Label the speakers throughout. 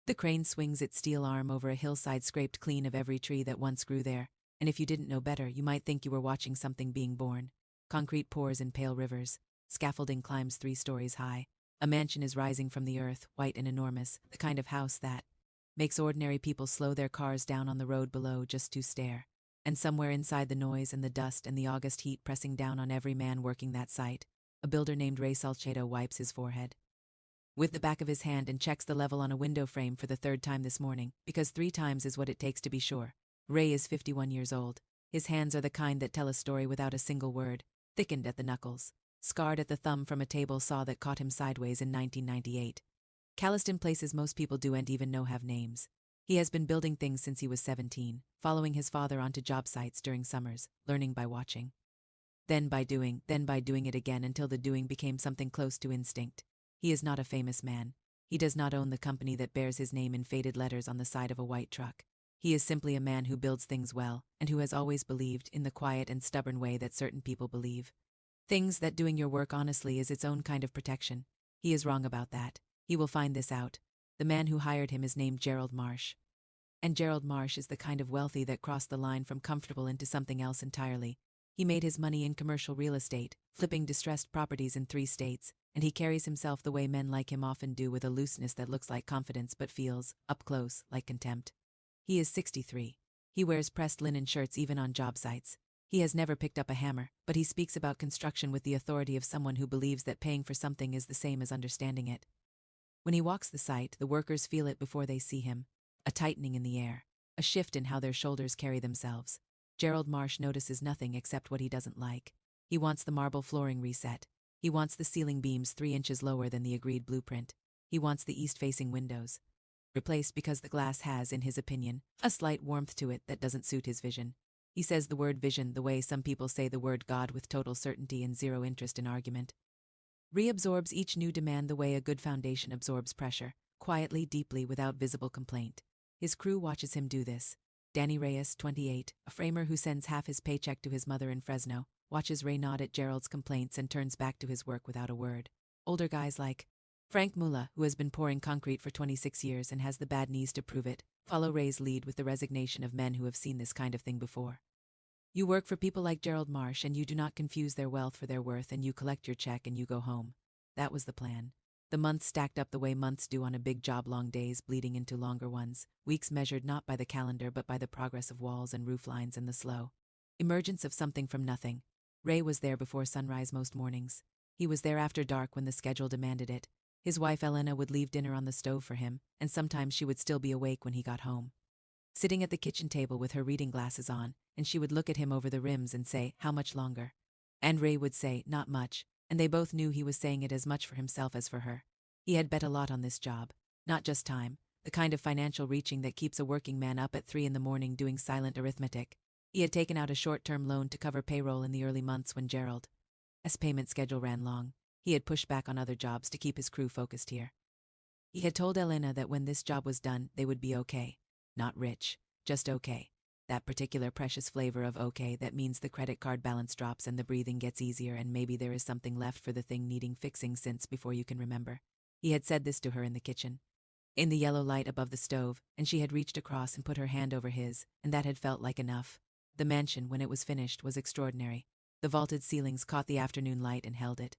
Speaker 1: The crane swings its steel arm over a hillside scraped clean of every tree that once grew there, and if you didn't know better, you might think you were watching something being born. Concrete pours in pale rivers. Scaffolding climbs 3 stories high. A mansion is rising from the earth, white and enormous, the kind of house that makes ordinary people slow their cars down on the road below just to stare. And somewhere inside the noise and the dust and the August heat pressing down on every man working that site, a builder named Ray Salcedo wipes his forehead with the back of his hand and checks the level on a window frame for the 3rd time this morning, because 3 times is what it takes to be sure. Ray is 51 years old. His hands are the kind that tell a story without a single word, thickened at the knuckles, scarred at the thumb from a table saw that caught him sideways in 1998. Calloused in places most people don't even know have names. He has been building things since he was 17, following his father onto job sites during summers, learning by watching. Then by doing it again until the doing became something close to instinct. He is not a famous man. He does not own the company that bears his name in faded letters on the side of a white truck. He is simply a man who builds things well, and who has always believed in the quiet and stubborn way that certain people believe. Things that doing your work honestly is its own kind of protection. He is wrong about that. He will find this out. The man who hired him is named Gerald Marsh. And Gerald Marsh is the kind of wealthy that crossed the line from comfortable into something else entirely. He made his money in commercial real estate, flipping distressed properties in 3 states, and he carries himself the way men like him often do, with a looseness that looks like confidence but feels, up close, like contempt. He is 63. He wears pressed linen shirts even on job sites. He has never picked up a hammer, but he speaks about construction with the authority of someone who believes that paying for something is the same as understanding it. When he walks the site, the workers feel it before they see him. A tightening in the air, a shift in how their shoulders carry themselves. Gerald Marsh notices nothing except what he doesn't like. He wants the marble flooring reset. He wants the ceiling beams 3 inches lower than the agreed blueprint. He wants the east-facing windows replaced because the glass has, in his opinion, a slight warmth to it that doesn't suit his vision. He says the word vision the way some people say the word God, with total certainty and zero interest in argument. Reabsorbs each new demand the way a good foundation absorbs pressure, quietly, deeply, without visible complaint. His crew watches him do this. Danny Reyes, 28, a framer who sends half his paycheck to his mother in Fresno, watches Ray nod at Gerald's complaints and turns back to his work without a word. Older guys like Frank Mula, who has been pouring concrete for 26 years and has the bad knees to prove it, follow Ray's lead with the resignation of men who have seen this kind of thing before. You work for people like Gerald Marsh, and you do not confuse their wealth for their worth, and you collect your check and you go home. That was the plan. The months stacked up the way months do on a big job, long days bleeding into longer ones, weeks measured not by the calendar but by the progress of walls and roof lines and the slow emergence of something from nothing. Ray was there before sunrise most mornings. He was there after dark when the schedule demanded it. His wife Elena would leave dinner on the stove for him, and sometimes she would still be awake when he got home. Sitting at the kitchen table with her reading glasses on, and she would look at him over the rims and say, "How much longer?" And Ray would say, "Not much," and they both knew he was saying it as much for himself as for her. He had bet a lot on this job. Not just time, the kind of financial reaching that keeps a working man up at 3 in the morning doing silent arithmetic. He had taken out a short-term loan to cover payroll in the early months when Gerald's payment schedule ran long. He had pushed back on other jobs to keep his crew focused here. He had told Elena that when this job was done, they would be okay. Not rich, just okay. That particular precious flavor of okay that means the credit card balance drops and the breathing gets easier, and maybe there is something left for the thing needing fixing since before you can remember. He had said this to her in the kitchen, in the yellow light above the stove, and she had reached across and put her hand over his, and that had felt like enough. The mansion, when it was finished, was extraordinary. The vaulted ceilings caught the afternoon light and held it.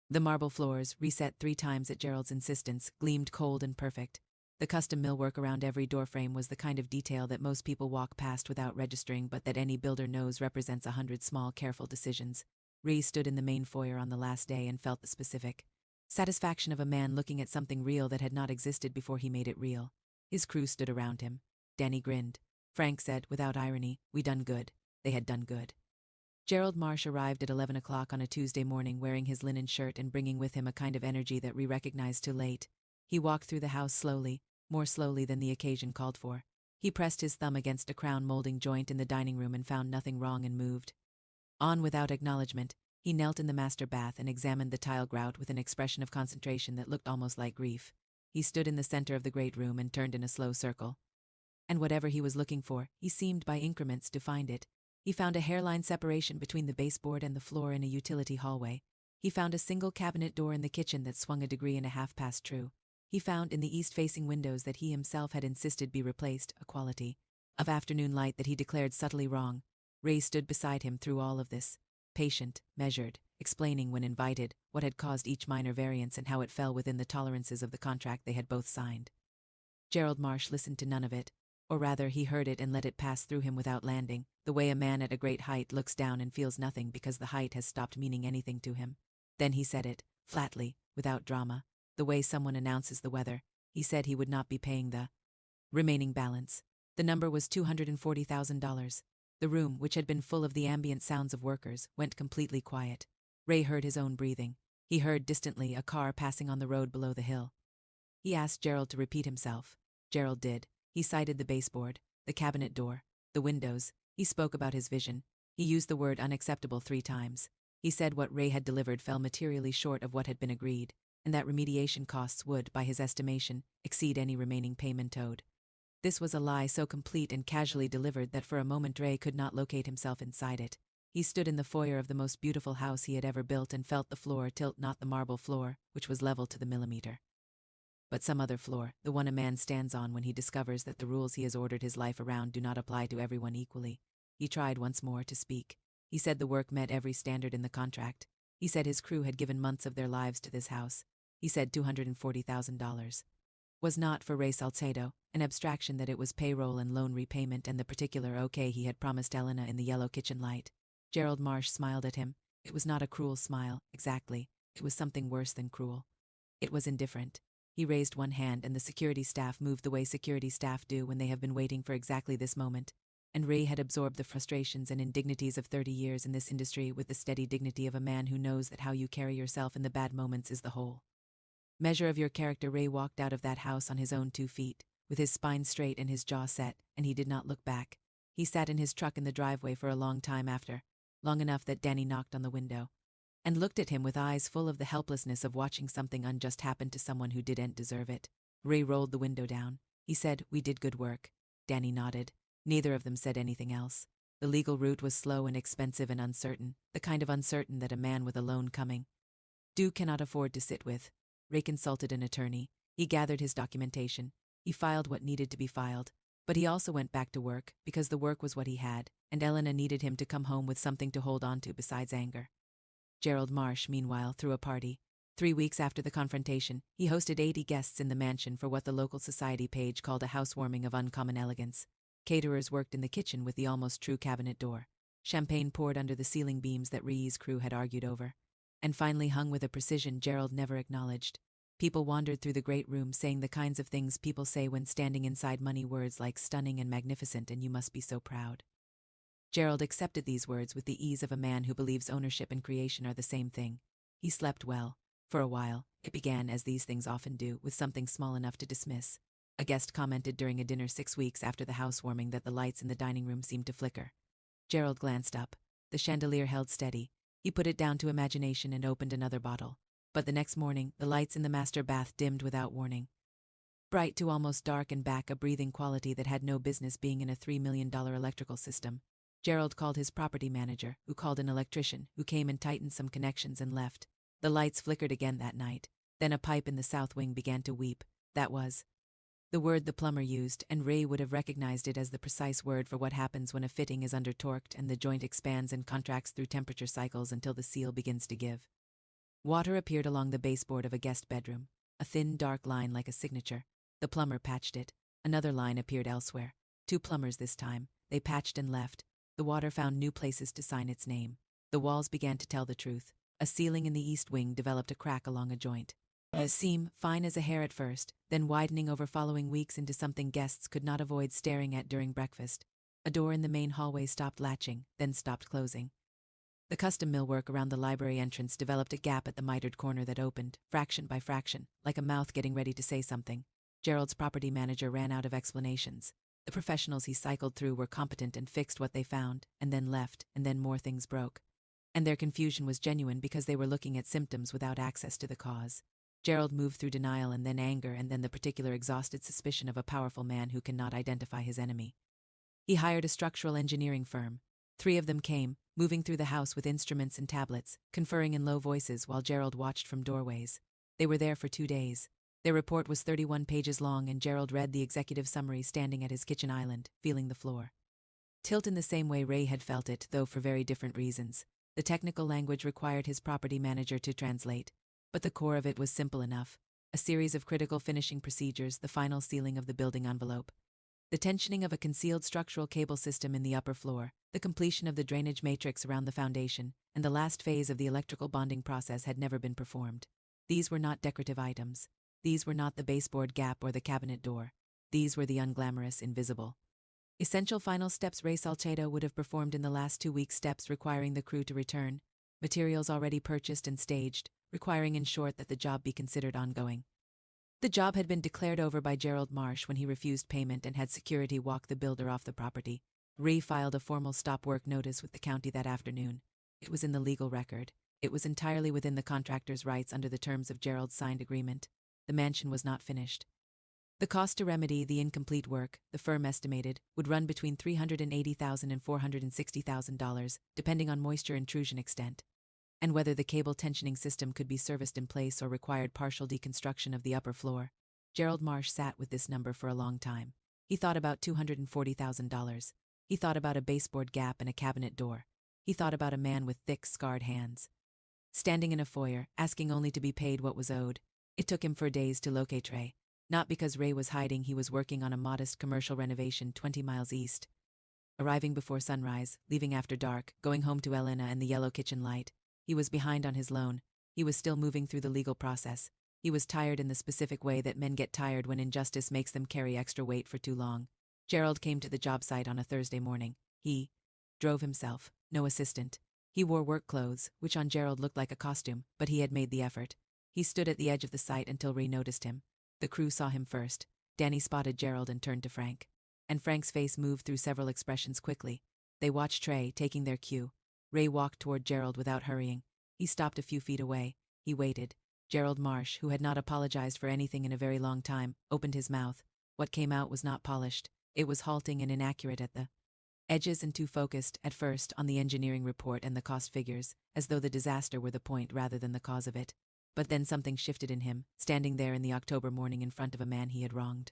Speaker 1: The marble floors, reset 3 times at Gerald's insistence, gleamed cold and perfect. The custom millwork around every doorframe was the kind of detail that most people walk past without registering, but that any builder knows represents 100 small, careful decisions. Ree stood in the main foyer on the last day and felt the specific satisfaction of a man looking at something real that had not existed before he made it real. His crew stood around him. Danny grinned. Frank said, without irony, "We done good." They had done good. Gerald Marsh arrived at 11 o'clock on a Tuesday morning, wearing his linen shirt and bringing with him a kind of energy that Ree recognized too late. He walked through the house slowly, more slowly than the occasion called for. He pressed his thumb against a crown molding joint in the dining room and found nothing wrong and moved on without acknowledgement. He knelt in the master bath and examined the tile grout with an expression of concentration that looked almost like grief. He stood in the center of the great room and turned in a slow circle. And whatever he was looking for, he seemed by increments to find it. He found a hairline separation between the baseboard and the floor in a utility hallway. He found a single cabinet door in the kitchen that swung a degree and a half past true. he found in the east-facing windows that he himself had insisted be replaced, a quality of afternoon light that he declared subtly wrong. Ray stood beside him through all of this, patient, measured, explaining when invited what had caused each minor variance and how it fell within the tolerances of the contract they had both signed. Gerald Marsh listened to none of it, or rather he heard it and let it pass through him without landing, the way a man at a great height looks down and feels nothing because the height has stopped meaning anything to him. Then he said it, flatly, without drama, the way someone announces the weather. He said he would not be paying the remaining balance. The number was $240,000. The room, which had been full of the ambient sounds of workers, went completely quiet. Ray heard his own breathing. He heard distantly a car passing on the road below the hill. He asked Gerald to repeat himself. Gerald did. He cited the baseboard, the cabinet door, the windows. He spoke about his vision. He used the word unacceptable 3 times. He said what Ray had delivered fell materially short of what had been agreed, and that remediation costs would, by his estimation, exceed any remaining payment owed. This was a lie so complete and casually delivered that for a moment Ray could not locate himself inside it. He stood in the foyer of the most beautiful house he had ever built and felt the floor tilt, not the marble floor, which was level to the millimeter, but some other floor, the one a man stands on when he discovers that the rules he has ordered his life around do not apply to everyone equally. He tried once more to speak. He said the work met every standard in the contract. He said his crew had given months of their lives to this house. He said $240,000 was not for Ray Salcedo, an abstraction that it was payroll and loan repayment and the particular okay he had promised Elena in the yellow kitchen light. Gerald Marsh smiled at him. It was not a cruel smile, exactly. It was something worse than cruel. It was indifferent. He raised one hand and the security staff moved the way security staff do when they have been waiting for exactly this moment. And Ray had absorbed the frustrations and indignities of 30 years in this industry with the steady dignity of a man who knows that how you carry yourself in the bad moments is the whole measure of your character. Ray walked out of that house on his own 2 feet, with his spine straight and his jaw set, and he did not look back. He sat in his truck in the driveway for a long time after, long enough that Danny knocked on the window, and looked at him with eyes full of the helplessness of watching something unjust happen to someone who didn't deserve it. Ray rolled the window down. He said, "We did good work." Danny nodded. Neither of them said anything else. The legal route was slow and expensive and uncertain, the kind of uncertain that a man with a loan coming due cannot afford to sit with. Ray consulted an attorney. He gathered his documentation. He filed what needed to be filed. But he also went back to work, because the work was what he had, and Elena needed him to come home with something to hold on to besides anger. Gerald Marsh, meanwhile, threw a party. 3 weeks after the confrontation, he hosted 80 guests in the mansion for what the local society page called a housewarming of uncommon elegance. Caterers worked in the kitchen with the almost true cabinet door. Champagne poured under the ceiling beams that Ree's crew had argued over, and finally hung with a precision Gerald never acknowledged. People wandered through the great room saying the kinds of things people say when standing inside money, words like stunning and magnificent and you must be so proud. Gerald accepted these words with the ease of a man who believes ownership and creation are the same thing. He slept well. For a while, it began, as these things often do, with something small enough to dismiss. A guest commented during a dinner 6 weeks after the housewarming that the lights in the dining room seemed to flicker. Gerald glanced up. The chandelier held steady. He put it down to imagination and opened another bottle. But the next morning, the lights in the master bath dimmed without warning. Bright to almost dark and back, a breathing quality that had no business being in a $3 million electrical system. Gerald called his property manager, who called an electrician, who came and tightened some connections and left. The lights flickered again that night. Then a pipe in the south wing began to weep. That was the word the plumber used, and Ray would have recognized it as the precise word for what happens when a fitting is under-torqued and the joint expands and contracts through temperature cycles until the seal begins to give. Water appeared along the baseboard of a guest bedroom, a thin, dark line like a signature. The plumber patched it. Another line appeared elsewhere. 2 plumbers this time. They patched and left. The water found new places to sign its name. The walls began to tell the truth. A ceiling in the east wing developed a crack along a joint. A seam, fine as a hair at first, then widening over following weeks into something guests could not avoid staring at during breakfast. A door in the main hallway stopped latching, then stopped closing. The custom millwork around the library entrance developed a gap at the mitered corner that opened, fraction by fraction, like a mouth getting ready to say something. Gerald's property manager ran out of explanations. The professionals he cycled through were competent and fixed what they found, and then left, and then more things broke. And their confusion was genuine because they were looking at symptoms without access to the cause. Gerald moved through denial and then anger and then the particular exhausted suspicion of a powerful man who cannot identify his enemy. He hired a structural engineering firm. 3 of them came, moving through the house with instruments and tablets, conferring in low voices while Gerald watched from doorways. They were there for 2 days. Their report was 31 pages long, and Gerald read the executive summary standing at his kitchen island, feeling the floor tilt in the same way Ray had felt it, though for very different reasons. The technical language required his property manager to translate, but the core of it was simple enough. A series of critical finishing procedures, the final sealing of the building envelope, the tensioning of a concealed structural cable system in the upper floor, the completion of the drainage matrix around the foundation, and the last phase of the electrical bonding process had never been performed. These were not decorative items. These were not the baseboard gap or the cabinet door. These were the unglamorous, invisible, essential final steps Ray Salcedo would have performed in the last 2 weeks, steps requiring the crew to return, materials already purchased and staged, requiring in short that the job be considered ongoing. The job had been declared over by Gerald Marsh when he refused payment and had security walk the builder off the property. Ray filed a formal stop work notice with the county that afternoon. It was in the legal record. It was entirely within the contractor's rights under the terms of Gerald's signed agreement. The mansion was not finished. The cost to remedy the incomplete work, the firm estimated, would run between $380,000 and $460,000, depending on moisture intrusion extent, and whether the cable tensioning system could be serviced in place or required partial deconstruction of the upper floor. Gerald Marsh sat with this number for a long time. He thought about $240,000. He thought about a baseboard gap and a cabinet door. He thought about a man with thick, scarred hands, standing in a foyer, asking only to be paid what was owed. It took him 4 days to locate Ray. Not because Ray was hiding, he was working on a modest commercial renovation 20 miles east. Arriving before sunrise, leaving after dark, going home to Elena and the yellow kitchen light. He was behind on his loan. He was still moving through the legal process. He was tired in the specific way that men get tired when injustice makes them carry extra weight for too long. Gerald came to the job site on a Thursday morning. He drove himself, no assistant. He wore work clothes, which on Gerald looked like a costume, but he had made the effort. He stood at the edge of the site until Ray noticed him. The crew saw him first. Danny spotted Gerald and turned to Frank. And Frank's face moved through several expressions quickly. They watched Trey, taking their cue. Ray walked toward Gerald without hurrying. He stopped a few feet away. He waited. Gerald Marsh, who had not apologized for anything in a very long time, opened his mouth. What came out was not polished. It was halting and inaccurate at the edges and too focused, at first, on the engineering report and the cost figures, as though the disaster were the point rather than the cause of it. But then something shifted in him, standing there in the October morning in front of a man he had wronged.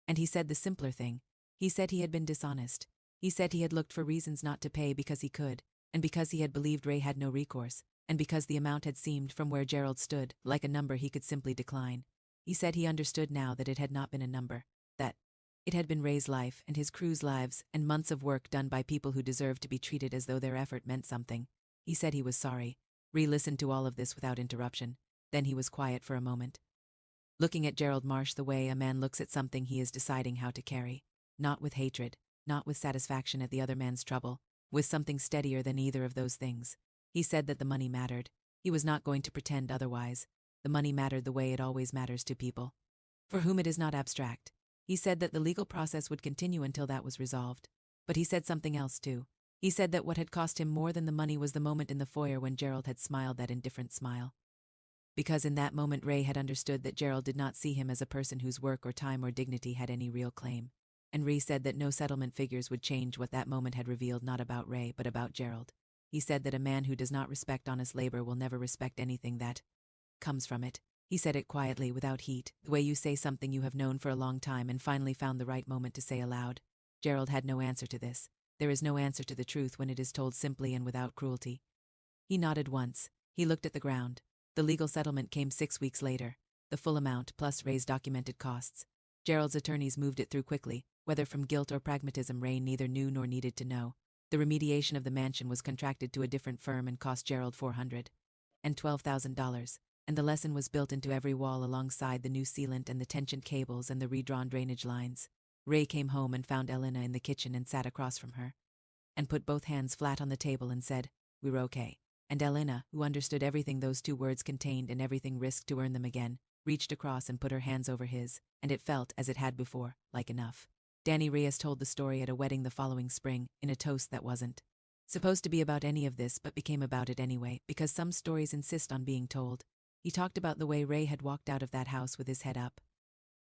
Speaker 1: And he said the simpler thing. He said he had been dishonest. He said he had looked for reasons not to pay because he could, and because he had believed Ray had no recourse, and because the amount had seemed, from where Gerald stood, like a number he could simply decline. He said he understood now that it had not been a number, that it had been Ray's life and his crew's lives and months of work done by people who deserved to be treated as though their effort meant something. He said he was sorry. Ray listened to all of this without interruption. Then he was quiet for a moment, looking at Gerald Marsh the way a man looks at something he is deciding how to carry. Not with hatred, not with satisfaction at the other man's trouble, with something steadier than either of those things. He said that the money mattered. He was not going to pretend otherwise. The money mattered the way it always matters to people, for whom it is not abstract. He said that the legal process would continue until that was resolved. But he said something else too. He said that what had cost him more than the money was the moment in the foyer when Gerald had smiled that indifferent smile. Because in that moment Ray had understood that Gerald did not see him as a person whose work or time or dignity had any real claim. And Ray said that no settlement figures would change what that moment had revealed, not about Ray but about Gerald. He said that a man who does not respect honest labor will never respect anything that comes from it. He said it quietly, without heat, the way you say something you have known for a long time and finally found the right moment to say aloud. Gerald had no answer to this. There is no answer to the truth when it is told simply and without cruelty. He nodded once. He looked at the ground. The legal settlement came 6 weeks later, the full amount plus Ray's documented costs. Gerald's attorneys moved it through quickly, whether from guilt or pragmatism Ray neither knew nor needed to know. The remediation of the mansion was contracted to a different firm and cost Gerald $412,000, and the lesson was built into every wall alongside the new sealant and the tensioned cables and the redrawn drainage lines. Ray came home and found Elena in the kitchen and sat across from her, and put both hands flat on the table and said, "We're okay." And Elena, who understood everything those 2 words contained and everything risked to earn them again, reached across and put her hands over his, and it felt, as it had before, like enough. Danny Reyes told the story at a wedding the following spring, in a toast that wasn't supposed to be about any of this but became about it anyway, because some stories insist on being told. He talked about the way Ray had walked out of that house with his head up.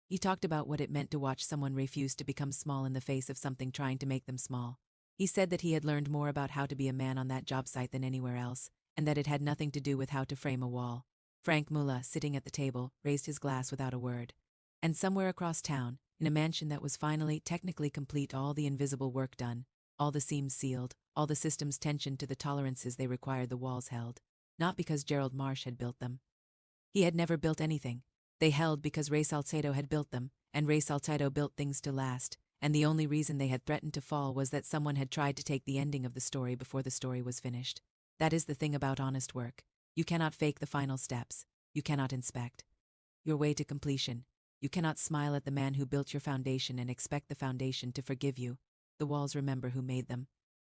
Speaker 1: He talked about what it meant to watch someone refuse to become small in the face of something trying to make them small. He said that he had learned more about how to be a man on that job site than anywhere else, and that it had nothing to do with how to frame a wall. Frank Mullah, sitting at the table, raised his glass without a word. And somewhere across town, in a mansion that was finally, technically complete, all the invisible work done, all the seams sealed, all the systems tensioned to the tolerances they required, the walls held. Not because Gerald Marsh had built them. He had never built anything. They held because Ray Salcedo had built them, and Ray Salcedo built things to last, and the only reason they had threatened to fall was that someone had tried to take the ending of the story before the story was finished. That is the thing about honest work. You cannot fake the final steps. You cannot inspect your way to completion. You cannot smile at the man who built your foundation and expect the foundation to forgive you. The walls remember who made them,